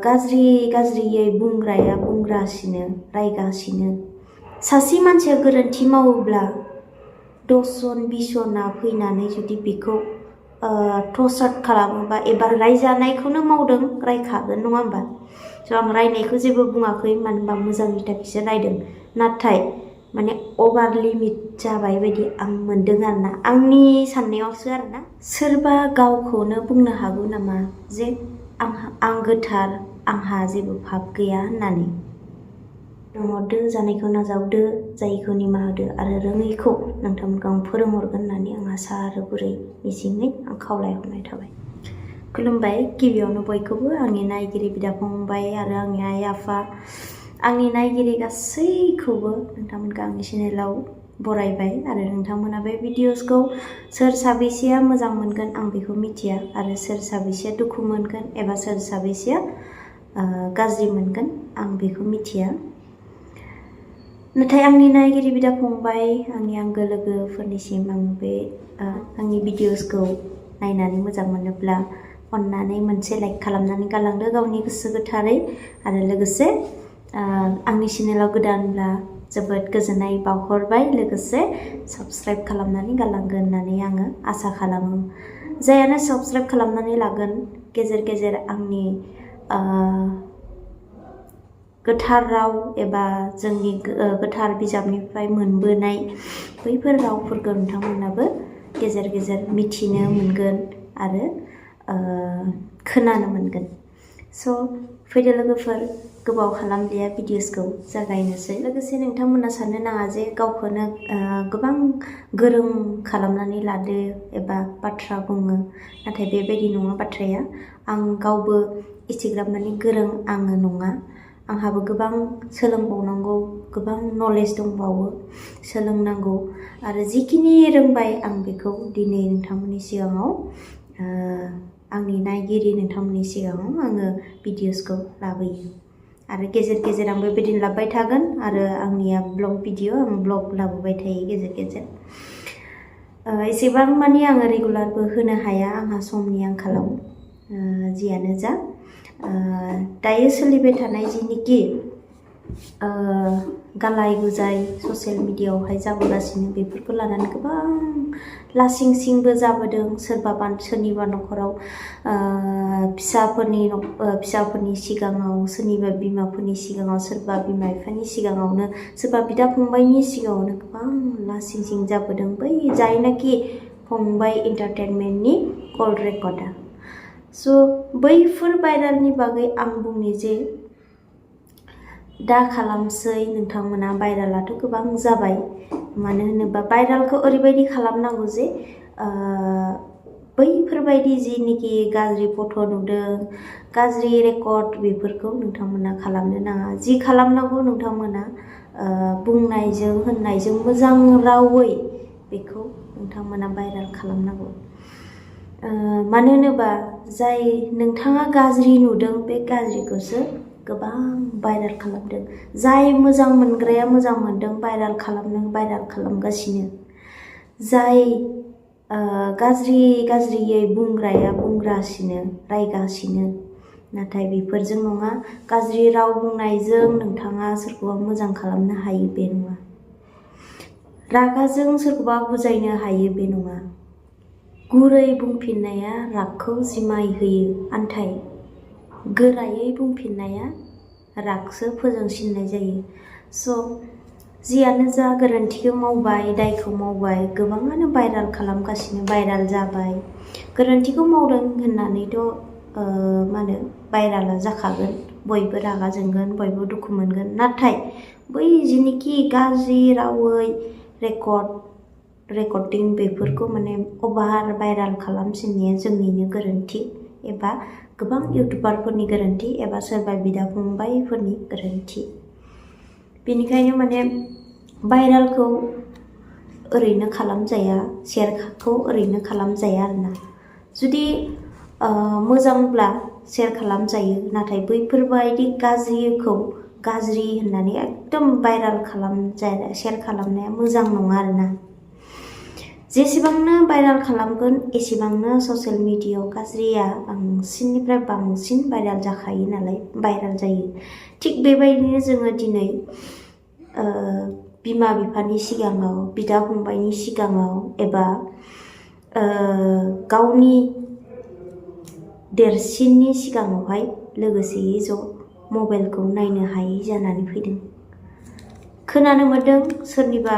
गाज्रियै बुंग्राया बुंगासिनो रायगासिनो सासे मानसिया गोरोन्थि मावोब्ला 10 जन 20 जना फैनानै जुदि बेखौ टर्चार खालामोबा एबा रायजानायखौनो मावदों रायखागोन नङा होमबा स' आं रायनायखौ जेबो बुङाखै मानो होनबा मोजांनि थाखायसो रायदों नाथाय माने अभार लिमिट जाबाय बायदि आं मोनदों आरोना आंनि साननायावसो आरोना सोरबा गावखौनो बुंनो हागौ नामा जे आं गोथार आंहा जेबो पाप गैया होननानै दो जानायखौ नाजावदो जायैखौ निमाहा होदो आरो रोङैखौ नोंथांमोनखौ आं फोरोंहरगोन होननानै आं आसा आरो गुरै मिजिङै आं खावलायहरनाय थाबाय खुलुमबाय गिबियावनो बयखौबो आंनि नायगिरि बिदा फंबाय आरो आंनि आइ आफा आंनि नायगिरि गासैखौबो नोंथांमोनखौ आंनि चेनेलाव बरायबाय आरो नोंथांमोना बे भिडिअसखौ सोर साबेसेया मोजां मोनगोन आं बेखौ मिथिया आरो सोर साबेसेया दुखु मोनगोन एबा सोर साबेसेया गाज्रि मोनगोन आं बेखौ मिथिया नाथाय आंनि नायगिरि बिदा फंबाय आंनि आंगो लोगोफोरनिसिम आं बे आंनि भिडिअसखौ नायनानै मोजां मोनोब्ला अन्नानै मोनसे लाइक खालामनानै गालांदो गावनि गोसो गोथारै आरो लोगोसे आंनि चेनेलाव गोदानब्ला जोबोद गोजोननाय बावहरबाय लोगोसे साबस्क्राइब खालामनानै गालांगोन होननानै आङो आसा खालामो जायानो साबस्क्राइब खालामनानै लागोन गेजेर गेजेर आंनि गोथार राव एबा जोंनि गोथार बिजाबनिफ्राय मोनबोनाय बैफोर रावफोरखौ नोंथांमोनाबो गेजेर गेजेर मिथिनो मोनगोन आरो खोनानो मोनगोन स' फैदो लोगोफोर गोबाव खालामलिया भिडिअसखौ जागायनोसै लोगोसे नोंथांमोना साननो नाङा जे गावखौनो गोबां गोरों खालामनानै लादो एबा बाथ्रा बुङो नाथाय बेबायदि नङा बाथ्राया आं गावबो एसेग्राब माने गोरों आङो नङा आंहाबो गोबां सोलोंबावनांगौ गोबां नलेज दंबावो सोलोंनांगौ आरो जिखिनि रोंबाय आं बेखौ दिनै नोंथांमोननि सिगाङाव आंनि नायगिरि नोंथांमोननि सिगाङाव आङो भिडिअसखौ लाबोयो आरो गेजेर गेजेर आं बेबायदिनो लाबोबाय थागोन आरो आंनिया ब्लग भिडिअ आं ब्लग लाबोबाय थायो गेजेर गेजेर एसेबां मानि आङो रेगुलारबो होनो हाया आंहा समनि आंखालाव जियानो जा दायो सोलिबाय थानाय जिनिखि गालाय गुजाय ससियेल मिडियायावहाय जाबोगासिनो बेफोरखौ लानानै गोबां लासिं सिंबो जाबोदों सोरनिबा न'खराव फिसाफोरनि सिगाङाव सोरनिबा बिमाफोरनि सिगाङाव सोरबा बिमा बिफानि सिगाङावनो सोरबा बिदा फंबायनि सिगाङावनो गोबां लासिं सिं जाबोदों बै जायनाखि फंबाय एन्टारटेनमेन्टनि कल रेकर्डआ स' बैफोर भाइरेलनि बागै आं बुंनि जे दा खालामसै नोंथांमोना भाइरेलाथ' गोबां जाबाय मानो होनोबा भाइरेलखौ ओरैबायदि खालामनांगौ जे बैफोरबायदि जिनिखि गाज्रि फट' नुदों गाज्रि रेकर्ड बेफोरखौ नोंथांमोना खालामनो नाङा जि खालामनांगौ नोंथांमोना बुंनायजों होननायजों मोजां रावै बेखौ नोंथांमोना भाइरेल खालामनांगौ मानो होनोबा जाय नोंथाङा गाज्रि नुदों बे गाज्रिखौसो गोबां भाइरेल खालामदों जाय मोजां मोनग्राया मोजां मोनदों भाइरेल खालामगासिनो जाय गाज्रियै बुंग्राया बुंगासिनो रायगासिनो नाथाय बेफोरजों नङा गाज्रि राव बुंनायजों नोंथाङा सोरखौबा मोजां खालामनो हायो बे नङा रागाजों सोरखौबा बुजायनो हायो बे नङा गुरै बुंफिननाया रागखौ जिमाय होयो आन्थाय गोरायै बुंफिननाया रागसो फोजोंसिननाय जायो स' जियानो जा गोरोन्थिखौ मावबाय दायखौ मावबाय गोबाङानो भाइरेल खालामगासिनो भाइरेल जाबाय गोरोन्थिखौ मावदों होननानैथ' भाइरेला जाखागोन बयबो रागा जोंगोन बयबो दुखु मोनगोन नाथाय बै जिनिखि गाज्रि रावै रेकर्डिं बेफोरखौ माने अभार भाइरेल खालामसिननाया जोंनिनो गोरोन्थि एबा गोबां इउटुबारफोरनि गोरोन्थि एबा सोरबा बिदा फंबायफोरनि गोरोन्थि बेनिखायनो माने भाइरेलखौ ओरैनो खालामजाया शेयारखौ ओरैनो खालामजाया आरोना जुदि मोजांब्ला शेयार खालामजायो नाथाय बैफोरबायदि गाज्रिखौ गाज्रि होननानै एकदम भाइरेल शेयार खालामनाया मोजां नङा आरोना जेसेबांनो भाइराल खालामगोन एसेबांनो ससियेल मिडियायाव गाज्रिया बांसिननिफ्राय बांसिन भाइराल जाखायो नालाय भाइराल जायो। थिग बेबायदिनो जोङो दिनै बिमा बिफानि सिगाङाव, बिदा फंबायनि सिगाङाव एबा गावनि देरसिननि सिगाङावहाय लोगोसेयै ज' मबाइलखौ नायनो हायै जानानै फैदों। खोनानो मोनदों सोरनिबा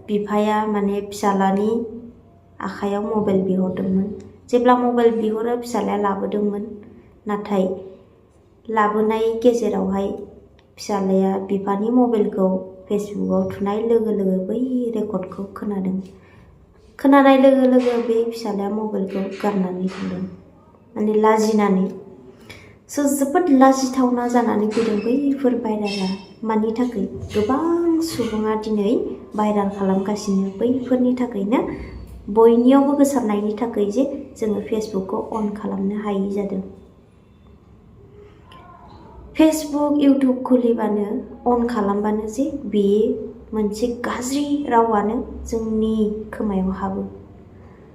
बिफाया माने फिसालानि आखायाव मबाइल बिहरदोंमोन। जेब्ला मबाइल बिहरो फिसालाया लाबोदोंमोन, नाथाय लाबोनाय गेजेरावहाय फिसालाया बिफानि मबाइलखौ फेसबुकआव थुनाय लोगो लोगो बै रेकर्डखौ खोनादों। खोनानाय लोगो लोगो बे फिसालाया मबाइलखौ गारनानै थांदों, माने लाजिनानै। जोबोद लाजिथावना जानानै फैदों बैफोर भाइराला। मानि थाखाय? गोबां सुबुङा दिनै भाइराल खालामगासिनो। बैफोरनि थाखायनो बयनियावबो गोसारनायनि थाखाय जे जोङो फेसबुकखौ अन खालामनो हायि जादों। फेसबुक, इउटुब खुलिबानो अन खालामबानो जे बे मोनसे गाज्रि रावानो जोंनि खोमायाव हाबो।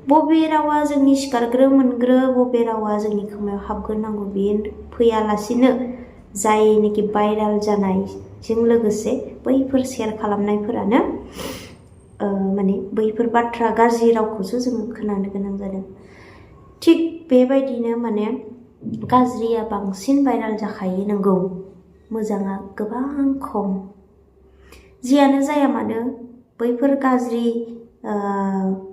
बबे रावा जोंनि सिखारग्रो मोनग्रो, बबे रावा जोंनि खोमायाव हाबग्रोनांगौ बे फैयालासिनो जायनिखि भाइराल जानायजों लोगोसे बैफोर शेयार खालामनायफोरानो माने बैफोर बाथ्रा गाज्रि रावखौसो जोङो खोनानो गोनां जादों। थिग बेबायदिनो माने गाज्रिया बांसिन भाइराल जाखायो नंगौ, मोजाङा गोबां खम। जियानो जाया मानो बैफोर गाज्रि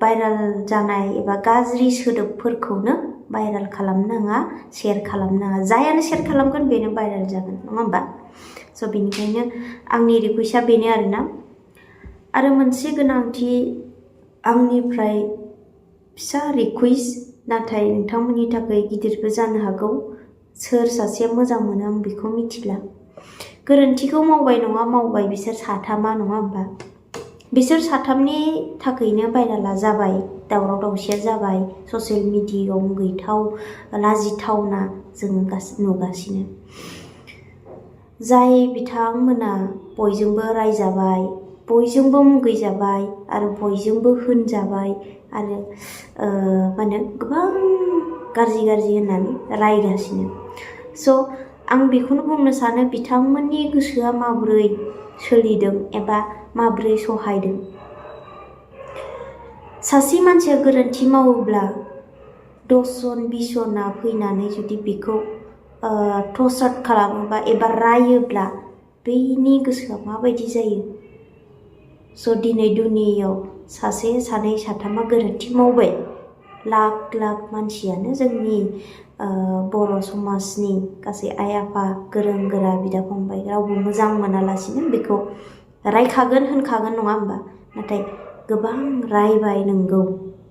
भाइराल जानाय एबा गाज्रि सोदोबफोरखौनो भाइराल खालामनाङा, शेयार खालामनाङा। जायानो शेयार खालामगोन बेनो भाइराल जागोन, नङा होमबा? स' बेनिखायनो आंनि रिकुवेस्टआ बेनो आरोना। आरो मोनसे गोनांथि आंनिफ्राय फिसा रिकुवेस्ट, नाथाय नोंथांमोननि थाखाय गिदिरबो जानो हागौ। सोर सासेया मोजां मोनो आं बेखौ मिथिला। गोरोन्थिखौ मावबाय नङा मावबाय बिसोर साथामा, नङा होमबा? बिसोर साथामनि थाखायनो भाइराला जाबाय, दावराव दावसिया जाबाय, ससियेल मिडियायाव मुगैथाव लाजिथावना जोङो नुगासिनो। जाय बिथांमोना बयजोंबो रायजाबाय, बयजोंबो मुगैजाबाय आरो बयजोंबो होनजाबाय आरो गोबां गाज्रि होननानै रायगासिनो। स' आं बेखौनो बुंनो सानो बिथांमोननि गोसोआ माबोरै सोलिदों एबा माबोरै सहायदों। सासे मानसिया गोरोन्थि मावोब्ला 10 जन 20 जना फैनानै जुदि बेखौ टर्चार खालामोबा एबा रायोब्ला बैनि गोसोआ माबायदि जायो? स' दिनै दुनियायाव सासे सानै साथामा गोरोन्थि मावबाय, लाख लाख मानसियानो जोंनि बर' समाजनि गासै आइ आफा, गोरों गोरा, बिदा फंबाय रावबो मोजां मोनालासिनो बेखौ रायखागोन होनखागोन, नङा होमबा? नाथाय गोबां रायबाय नंगौ,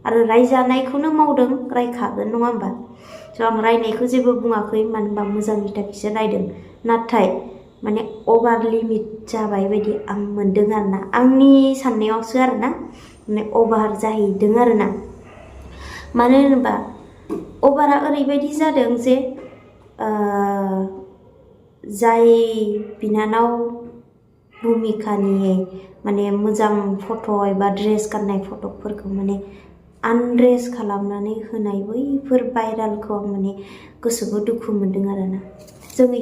आरो रायजानायखौनो मावदों, रायखागोन, नङा होमबा? स' आं रायनायखौ जेबो बुङाखै, मानो होनबा मोजांनि थाखायसो रायदों। नाथाय माने अभार लिमिट जाबाय बायदि आं मोनदों आरोना, आंनि साननायावसो आरोना, माने अभार जाहैदों आरोना। मानो होनोबा अभारा ओरैबायदि जादों जे जाय बिनानाव भुमिकानि माने मोजां फट' एबा ड्रेस गाननाय फट'फोरखौ माने आनड्रेस खालामनानै होनाय बैफोर भाइरालखौ आं माने गोसोखौ दुखु मोनदों आरोना। जोङो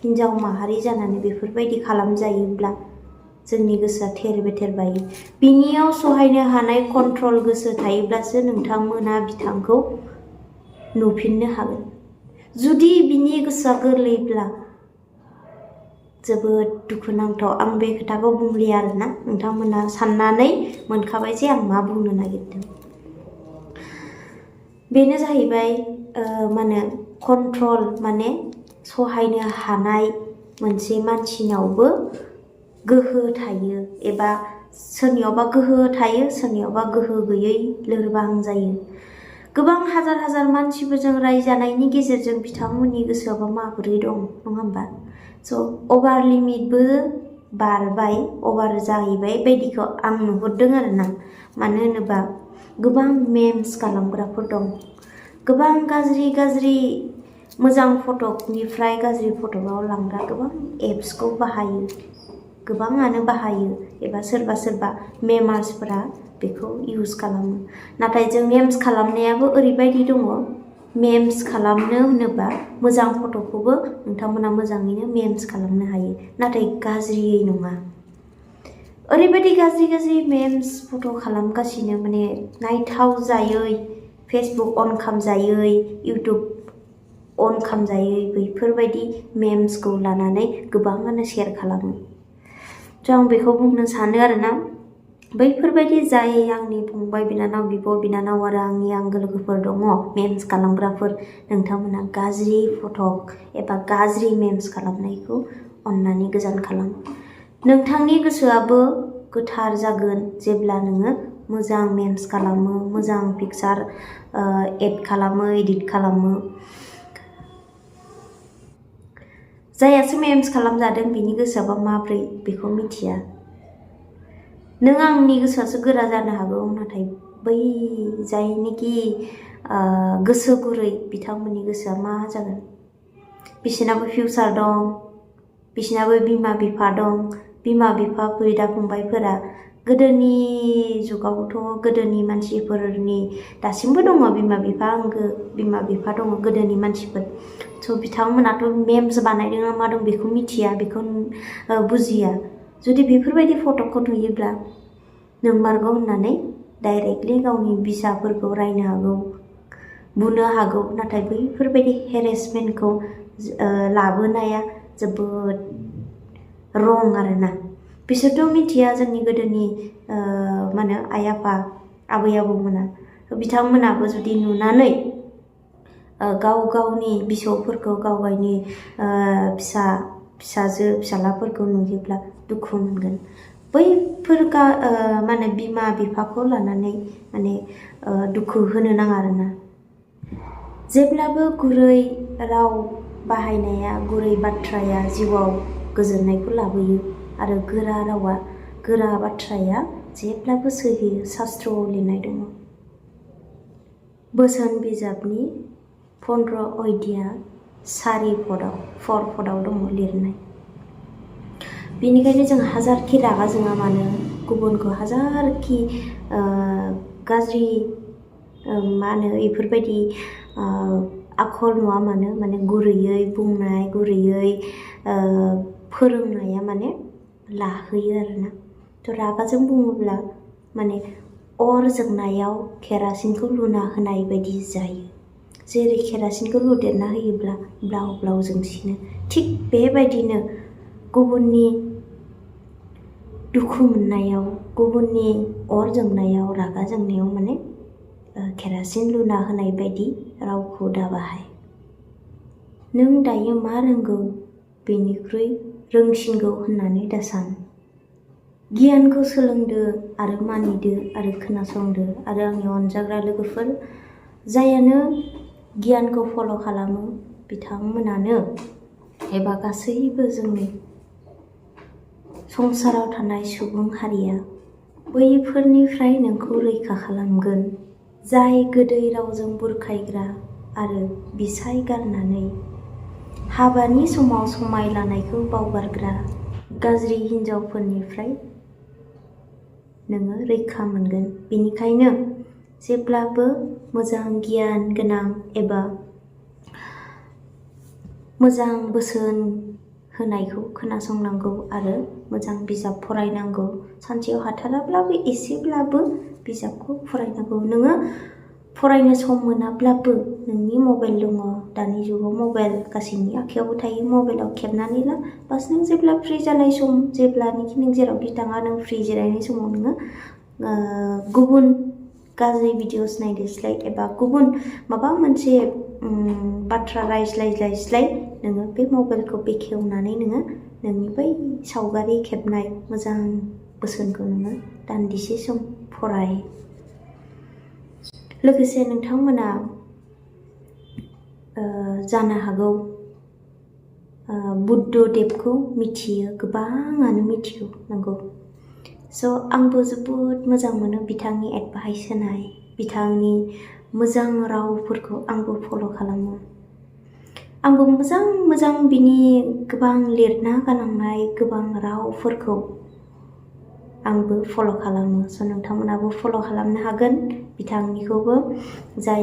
हिन्जाव माहारि जानानै बेफोरबायदि खालामजायोब्ला जोंनि गोसोआ थेर बेथेर बायो। बिनियाव सहायनो हानाय कन्ट्रल गोसो थायोब्लासो नोंथांमोना बिथांखौ नुफिननो हागोन। जुदि बिनि गोसोआ गोरलैब्ला जोबोद दुखुनांथाव। आं बे खोथाखौ बुंलिया आरोना, नोंथांमोना साननानै मोनखाबाय जे आं मा बुंनो नागिरदों। बेनो जाहैबाय कन्ट्रल, माने सहायनो हानाय मोनसे मानसिनावबो गोहो थायो, एबा सोरनियावबा गोहो थायो, सोरनियावबा गोहो गैयै लोरबां जायो। गोबां हाजार मानसिफोरजों रायजानायनि गेजेरजों बिथांमोननि गोसोआबा माबोरै दं, नङा होमबा? स' अभार लिमिटबो बारबाय, अभार जाहैबाय बायदिखौ आं नुहुरदों आरोना। मानो होनोबा गोबां मेम्स खालामग्राफोर दं, गोबां गाज्रि मोजां फट'निफ्राय गाज्रि फट'आव लांग्रा गोबां एप्सखौ बाहायो, गोबाङानो बाहायो। एबा सोरबा सोरबा मेमार्सफोरा बेखौ इउज खालामो। नाथाय जों मेम्स खालामनायाबो ओरैबायदि दङ, मेम्स खालामनो होनोबा मोजां फट'खौबो नोंथांमोना मोजाङैनो मेम्स खालामनो हायो, नाथाय गाज्रियै नङा। ओरैबायदि गाज्रि मेम्स फट' खालामगासिनो, माने नायथाव जायै, फेसबुक अन खालामजायै, इउटुब अन खालामजायै बेफोरबायदि मेम्सखौ लानानै गोबाङानो शेयार खालामो। थ' आं बेखौ बुंनो सानो आरोना, बैफोरबायदि जाय आंनि फंबाय बिनानाव, बिब' बिनानाव आरो आंनि आंगो लोगोफोर दङ मेम्स खालामग्राफोर, नोंथांमोना गाज्रि फट' एबा गाज्रि मेम्स खालामनायखौ अन्नानै गोजान खालाम। नोंथांनि गोसोआबो गोथार जागोन जेब्ला नोङो मोजां मेम्स खालामो, मोजां पिकचार एड खालामो, एडिट खालामो। जायासो मेम्स खालामजादों बिनि गोसोआबा माब्रै बेखौ मिथिया। नों आंनि गोसोआसो गोरा जानो हागौ, नाथाय बै जायनिखि गोसो गुरै बिथांमोननि गोसोआ मा जागोन? बिसोरनाबो फिउचार दं, बिसोरनाबो बिमा बिफा दं। बिमा बिफा, बिदा फंबायफोरा गोदोनि जुगावथ' गोदोनि मानसिफोरनि दासिमबो दङ बिमा बिफा, आंगो बिमा बिफा दङ गोदोनि मानसिफोर। स' बिथांमोनाथ' मेम्स बानायदों ना मा दं बेखौ मिथिया, बेखौ बुजिया। जुदि बेफोरबायदि फट'खौ नुयोब्ला नंमारगौ होननानै डाइरेक्टलि गावनि बिसाफोरखौ रायनो हागौ, बुनो हागौ। नाथाय बैफोरबायदि हेरेसमेन्टखौ लाबोनाया जोबोद रं आरोना। बिसोरथ' मिथिया जोंनि गोदोनि मा होनो आइ आफा, आबै आबौमोना। बिथांमोनाबो जुदि नुनानै गावनि फिसौफोरखौ, गावनि फिसाजो फिसालाफोरखौ नुयोब्ला दुखु मोनगोन। बैफोर मा होनो बिमा बिफाखौ लानानै माने दुखु होनो नाङा आरोना। जेब्लाबो गुरै राव बाहायनाया, गुरै बाथ्राया जिउआव गोजोननायखौ लाबोयो आरो गोरा रावा, गोरा बाथ्राया जेब्लाबो सैहैयो। शास्त्रआव लिरनाय दङ। बोसोन बिजाबनि 15 अध्याय 4 पदआव दङ लिरनाय। बेनिखायनो जों हाजारखि रागा जोङा मानो, गुबुनखौ हाजारखि गाज्रि मा होनो बेफोरबायदि आखल नुवा मानो, माने गुरैयै बुंनाय, गुरैयै फोरोंनाया माने लाहोयो आरोना। थ' रागाजों बुङोब्ला माने अर जोंनायाव केरासिनखौ लुना होनाय बायदि जायो। जेरै केरासिनखौ लुदेरना होयोब्ला ब्लाव ब्लाव जोंसिनो, थिग बेबायदिनो गुबुननि दुखु मोननायाव, गुबुननि अर जोंनायाव, रागा जोंनायाव माने केरासिन लुना होनाय बायदि रावखौ दाबाहाय। नों दायो मा रोंगौ बेनिख्रुइ रोंसिनगौ होननानै दासान। गियानखौ सोलोंदो आरो मानिदो आरो खोनासंदो। आरो आंनि अनजाग्रा लोगोफोर, जायानो गियानखौ फल' खालामो बिथांमोनानो एबा गासैबो जोंनि संसाराव थानाय सुबुं हारिया बैफोरनिफ्राय नोंखौ रैखा खालामगोन। जाय गोदै रावजों बुरखायग्रा आरो बिसाय गारनानै हाबानि समाव समाय लानायखौ बावगारग्रा गाज्रि हिन्जावफोरनिफ्राय नोङो रैखा मोनगोन। बेनिखायनो जेब्लाबो मोजां गियान गोनां एबा मोजां बोसोन होनायखौ खोनासंनांगौ आरो मोजां बिजाब फरायनांगौ। सानसेयाव हाथाराब्लाबो एसेब्लाबो बिजाबखौ फरायनांगौ। नोङो फरायनो सम मोनाब्लाबो नोंनि मबाइल दङ, दानि जुगाव मबाइल गासैनि आखायावबो थायो, मबाइलाव खेबनानै ला। बास नों जेब्ला फ्रि जानाय सम, जेब्लानोखि नों जेरावखि थाङा, नों फ्रि जिरायनाय समाव नोङो गुबुन गाज्रि भिडिअस नायस्लाय एबा गुबुन माबा मोनसे बाथ्रा रायज्लायस्लाय नोङो बे मबाइलखौ बेखेवनानै नोङो नोंनि बै सावगारि खेबनाय मोजां बोसोनखौ नोङो दान्दिसे सम फराय। लोगोसे नोंथांमोना जानो हागौ बुद्धदेबखौ मिथियो, गोबाङानो मिथिगौ नंगौ। स' आंबो जोबोद मोजां मोनो बिथांनि एडभाइस होनाय, बिथांनि मोजां रावफोरखौ आंबो फल' खालामो। आंबो मोजां बिनि गोबां लिरना गालांनाय गोबां रावफोरखौ आंबो फल' खालामो। स' नोंथांमोनाबो फल' खालामनो हागोन बिथांनिखौबो, जाय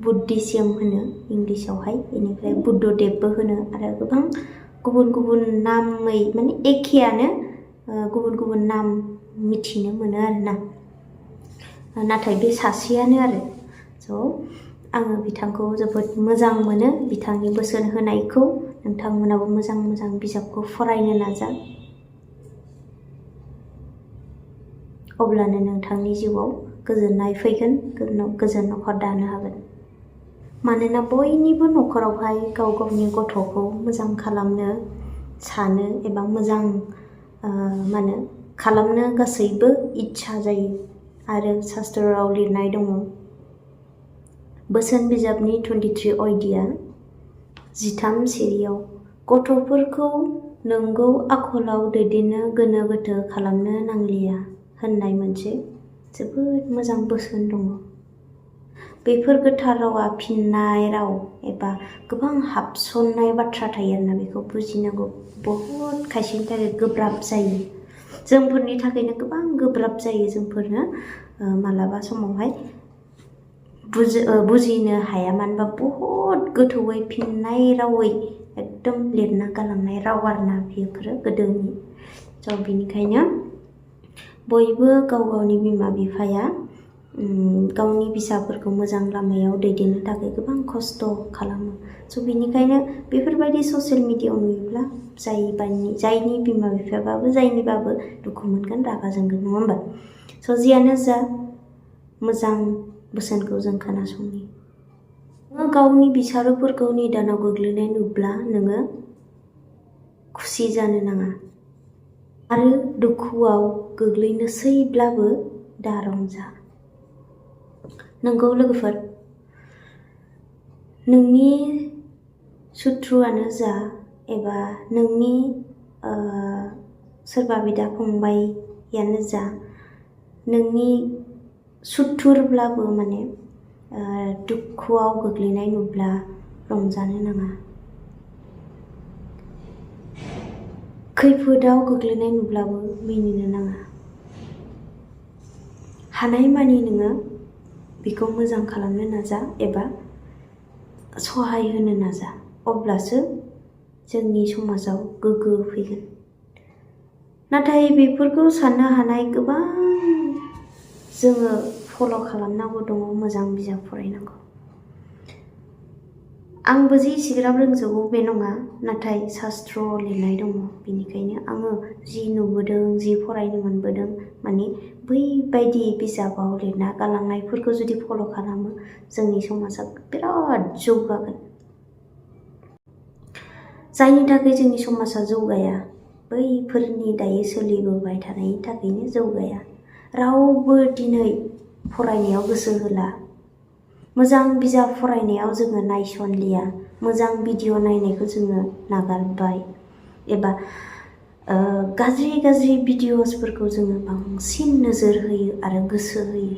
बुद्धिसिम होनो इंलिसावहाय, बेनिफ्राय बुद्धदेबबो होनो, आरो गोबां गुबुन गुबुन नामै माने एखेयानो गुबुन गुबुन नाम मिथिनो मोनो आरोना, नाथाय बे सासेयानो आरो। स' आङो बिथांखौ जोबोद मोजां मोनो, बिथांनि बोसोन होनायखौ। नोंथांमोनाबो मोजां मोजां बिजाबखौ फरायनो नाजा, अब्लानो नोंथांनि जिउआव गोजोननाय फैगोन, गोजोन न'खर दानो हागोन। मानोना बयनिबो न'खरावहाय गाव गावनि गथ'खौ मोजां खालामनो सानो एबा मोजां खालामनो गासैबो इच्छा जायो। आरो शास्त्रआव लिरनाय दङ, बोसोन बिजाबनि 23 अध्याय 13 सिरियाव, गथ'फोरखौ नंगौ आखलाव दैदेननो गोनो गोथो खालामनो नांलिया होननाय मोनसे जोबोद मोजां बोसोन दङ। बेफोर गोथार रावा फिननाय राव एबा गोबां हाबसननाय बाथ्रा थायो आरोना, बेखौ बुजिनांगौ बहुद खायसेनि थाखाय गोब्राब जायो। जोंफोरनि थाखायनो गोबां गोब्राब जायो, जोंफोरनो मालाबा समावहाय बुजिनो हाया, मानोबा बहुद गोथौयै फिननाय रावै एकदम लिरना गालांनाय राव आरोना बेफोरो गोदोनि। स' बिनिखायनो बयबो गाव गावनि बिमा बिफाया गावनि फिसाफोरखौ मोजां लामायाव दैदेननो थाखाय गोबां खस्थ' खालामो। स' बिनिखायनो बेफोरबायदि ससियेल मिडियायाव नुयोब्ला जायनि बिमा बिफायाबाबो जायनिबाबो दुखु मोनगोन, रागा जोंगोन, नङा होमबा? स' जियानो जा, मोजां बोसोनखौ जों खोनासंनि। नोङो गावनि बिसारोफोरखौ निदानाव गोग्लैनाय नुब्ला नोङो खुसि जानो नाङा, आरो दुखुआव गोग्लैनोसैब्लाबो दारंजा। नंगौ लोगोफोर, नोंनि सुथ्रुआनो जा एबा नोंनि सोरबा बिदा फंबायानो जा, नोंनि सुथुरब्लाबो माने दुखुआव गोग्लैनाय नुब्ला रंजानो नाङा, खैफोदाव गोग्लैनाय नुब्लाबो मिनिनो नाङा। हानायमानि नोङो बेखौ मोजां खालामनो नाजा एबा सहाय होनो नाजा, अब्लासो जोंनि समाजाव गोग्गो फैगोन। नाथाय बेफोरखौ साननो हानाय गोबां जोङो फल' खालामनांगौ दङ, मोजां बिजाब फरायनांगौ। आंबो जि इसिग्राब रोंजोबगौ बे नङा, नाथाय शास्त्रआव लिरनाय दङ, बेनिखायनो आङो जि नुबोदों, जि फरायनो मोनबोदों, माने बैबायदि बिजाबाव लिरना गालांनायफोरखौ जुदि फल' खालामो, जोंनि समाजा बिराद जौगागोन। जायनि थाखाय जोंनि समाजा जौगाया, बैफोरनि दायो सोलिबोबाय थानायनि थाखायनो जौगाया। रावबो दिनै फरायनायाव गोसो होला, मोजां बिजाब फरायनायाव जोङो नायसनलिया, मोजां भिडिअ' नायनायखौ जोङो नागारबाय, एबा गाज्रि गाज्रि भिडिअ'सफोरखौ जोङो बांसिन नोजोर होयो आरो गोसो होयो।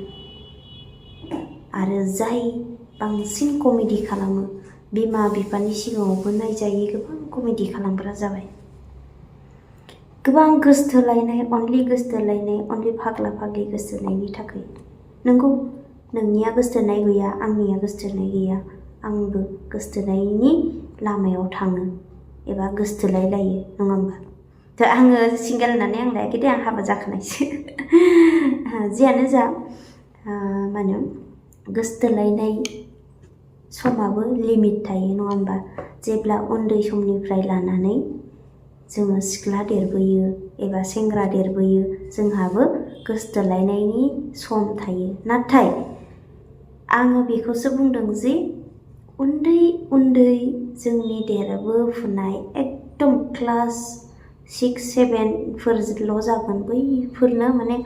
आरो जाय बांसिन कमेडि खालामो, बिमा बिफानि सिगाङावबो नायजायै गोबां कमेडि खालामग्रा जाबाय। गोबां गोसथोलायनाय, अनलि फाग्ला फाग्लि गोसथोनायनि थाखाय। नंगौ, नोंनिया गोसथोनाय गैया, आंनिया गोसथोनाय गैया, आंबो गोसथोनायनि लामायाव थाङो एबा गोसथोलाय लायो, नङा होमबा? थ' आङो सिंगेल होननानै आं लायाखै दे, आं हाबा जाखानायसो। जियानो जा, गोसथोलायनाय समाबो लिमिट थायो, नङा होमबा? जेब्ला उन्दै समनिफ्राय लानानै जोङो सिख्ला देरबोयो एबा सेंग्रा देरबोयो, जोंहाबो गोसथोलायनायनि सम थायो। नाथाय आङो बेखौसो बुंदों जे उन्दै उन्दै जोंनि देरबोफुनाय एकदम क्लास 6-7फोरल' जागोन, बैफोरनो माने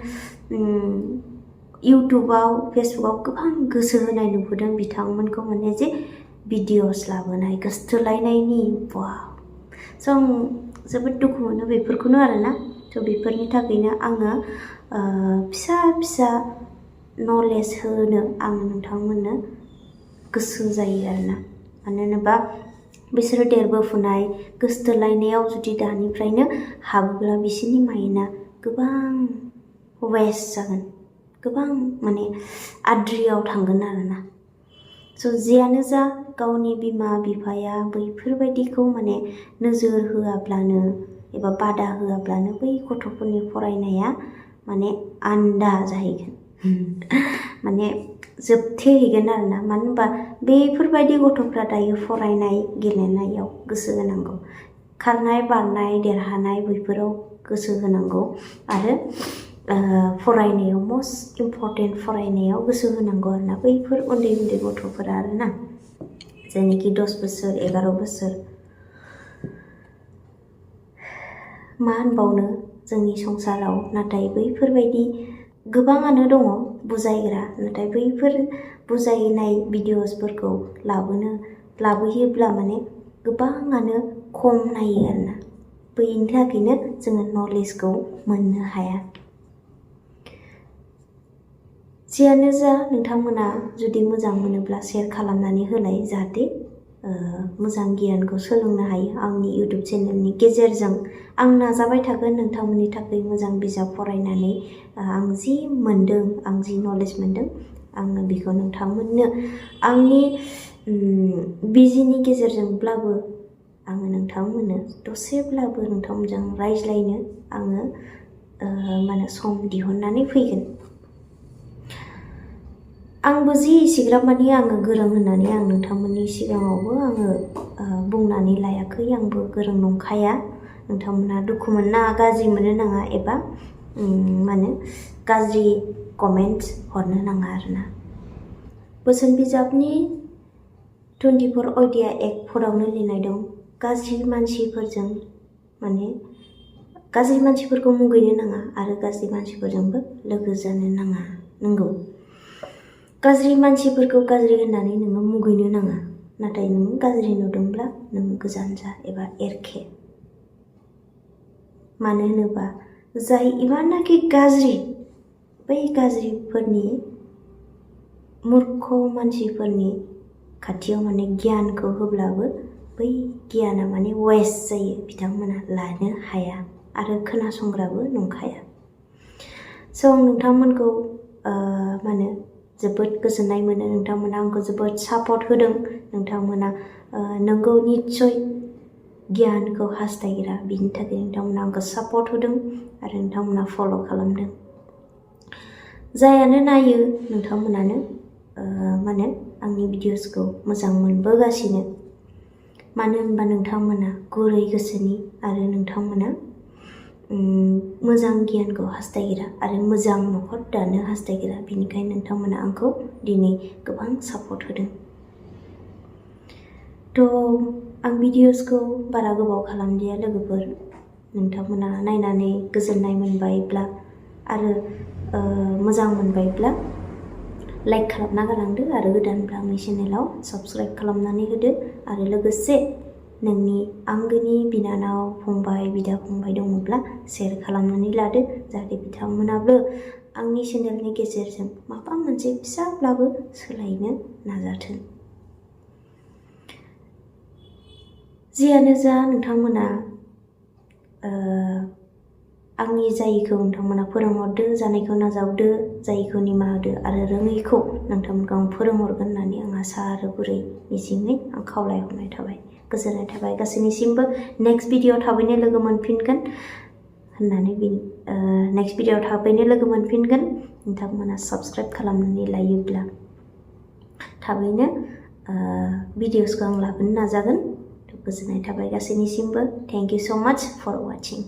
इउटुबाव फेसबुकआव गोबां गोसो होनाय नुबोदों बिथांमोनखौ, माने जे भिडिअस लाबोनाय गोसथोलायनायनि, वाव। स' आं जोबोद दुखु मोनो बेफोरखौनो आरोना। थ' बेफोरनि थाखायनो आङो फिसा फिसा नलेज होनो आं नोंथांमोननो गोसो जायो आरोना। मानो होनोबा बिसोरो देरबोफुनाय, गोसथोलायनायाव जुदि दानिफ्रायनो हाबोब्ला बिसोरनि माइन्डआ गोबां वेस्ट जागोन, गोबां माने आद्रियाव थांगोन आरोना। स' जियानो जा गावनि बिमा बिफाया बैफोरबायदिखौ माने नोजोर होआब्लानो एबा बादा होआब्लानो बै गथ'फोरनि फरायनाया माने आन्दा जाहैगोन माने जोबथेहैगोन आरोना। मानो होनबा बेफोरबायदि गथ'फ्रा दायो फरायनाय गेलेनायाव गोसो होनांगौ, खारनाय बारनाय देरहानाय बैफोराव गोसो होनांगौ आरो फरायनायाव मस्ट इम्परटेन्ट फरायनायाव गोसो होनांगौ आरोना बैफोर उन्दै उन्दै गथ'फोरा आरोना, जायनोखि 10 बोसोर 11 बोसोर। मा होनबावनो जोंनि संसाराव, नाथाय बैफोरबायदि गोबाङानो दङ बुजायग्रा, नाथाय बैफोर बुजायनाय भिडिअसफोरखौ लाबोयोब्ला माने गोबाङानो खम नायो आरोना। बैनि थाखायनो जोङो नलेजखौ मोननो हाया। जियानो जा नोंथांमोना जुदि मोजां मोनोब्ला शेयार खालामनानै होलाय, जाहाथे मोजां गियानखौ सोलोंनो हायो आंनि इउटुब चेनेलनि गेजेरजों। आं नाजाबाय थागोन नोंथांमोननि थाखाय मोजां बिजाब फरायनानै आं जि मोनदों, आं जि नलेज मोनदों, आङो बेखौ नोंथांमोननो आंनि बिजिनि गेजेरजोंब्लाबो आङो नोंथांमोननो दसेब्लाबो नोंथांमोनजों रायज्लायनो आङो माने सम दिहुननानै फैगोन। आंबो जि इसिग्राब मानि आङो गोरों होननानै आं नोंथांमोननि सिगाङावबो आङो बुंनानै लायाखै, आंबो गोरों नंखाया। नोंथांमोना दुखु मोनना गाज्रि मोननो नाङा एबा माने गाज्रि कमेन्ट्स हरनो नाङा आरोना। बोसोन बिजाबनि 24 अध्याय 1 लिरनाय दं, गाज्रि मानसिफोरजों माने गाज्रि मानसिफोरखौ मुगैनो नाङा आरो गाज्रि मानसिफोरजोंबो लोगो जानो नाङा। नंगौ, गाज्रि मानसिफोरखौ गाज्रि होननानै नोङो मुगैनो नाङा, नाथाय नोङो गाज्रि नुदोंब्ला नोङो गोजान जा एबा एरखे। मानो होनोबा जाय इमाननाखि गाज्रि, बै गाज्रिफोरनि मूर्ख मानसिफोरनि खाथियाव माने गियानखौ होब्लाबो बै गियाना माने वेस्ट जायो, बिथांमोना लानो हाया आरो खोनासंग्राबो नंखाया। स' आं नोंथांमोनखौ माने जोबोद गोजोननाय मोनो, नोंथांमोना आंखौ जोबोद सापर्ट होदों। नोंथांमोना नोंगौ निस्सय गियानखौ हास्थायग्रा, बिनि थाखाय नोंथांमोना आंखौ सापर्ट होदों आरो नोंथांमोना फल' खालामदों। जायानो नायो नोंथांमोनानो माने आंनि भिडिअसखौ मोजां मोनबोगासिनो। मानो होनबा नोंथांमोना गुरै गोसोनि आरो नोंथांमोना मोजां गियानखौ हास्थायग्रा आरो मोजां न'खर दानो हास्थायग्रा, बेनिखायनो नोंथांमोना आंखौ दिनै गोबां सापर्ट होदों। थ' आं भिडिअसखौ बारा गोबाव खालामदिया लोगोफोर, नोंथांमोना नायनानै गोजोननाय मोनबायब्ला आरो मोजां मोनबायब्ला लाइक खालामना गालांदो आरो गोदानब्ला आंनि चेनेलाव साबस्क्राइब खालामनानै होदो आरो लोगोसे नोंनि आंगोनि बिनानाव फंबाय बिदा फंबाय दङब्ला शेयार खालामनानै लादो, जाहाथे बिथांमोनाबो आंनि चेनेलनि गेजेरजों माबा मोनसे फिसाब्लाबो सोलायनो नाजाथों। जियानो जा नोंथांमोना आंनि जायैखौ नोंथांमोना फोरोंहरदो, जानायखौ नाजावदो, जायैखौ निमाहा होदो आरो रोङैखौ नोंथांमोनखौ आं फोरोंहरगोन होननानै आं आसा आरो गुरै मिजिङै आं खावलायहरनाय थाबाय। गोजोननाय थाबाय गासैनिसिमबो। नेक्स्ट भिडिअ थाबैनो लोगो मोनफिनगोन होननानै नेक्स्ट भिडिअ थाबैनो लोगो मोनफिनगोन। नोंथांमोना साबस्क्राइब खालामनानै लायोब्ला थाबैनो भिडिअसखौ आं लाबोनो नाजागोन। गोजोननाय थाबाय गासैनिसिमबो। थेंक इउ स' माच फर वाचिं।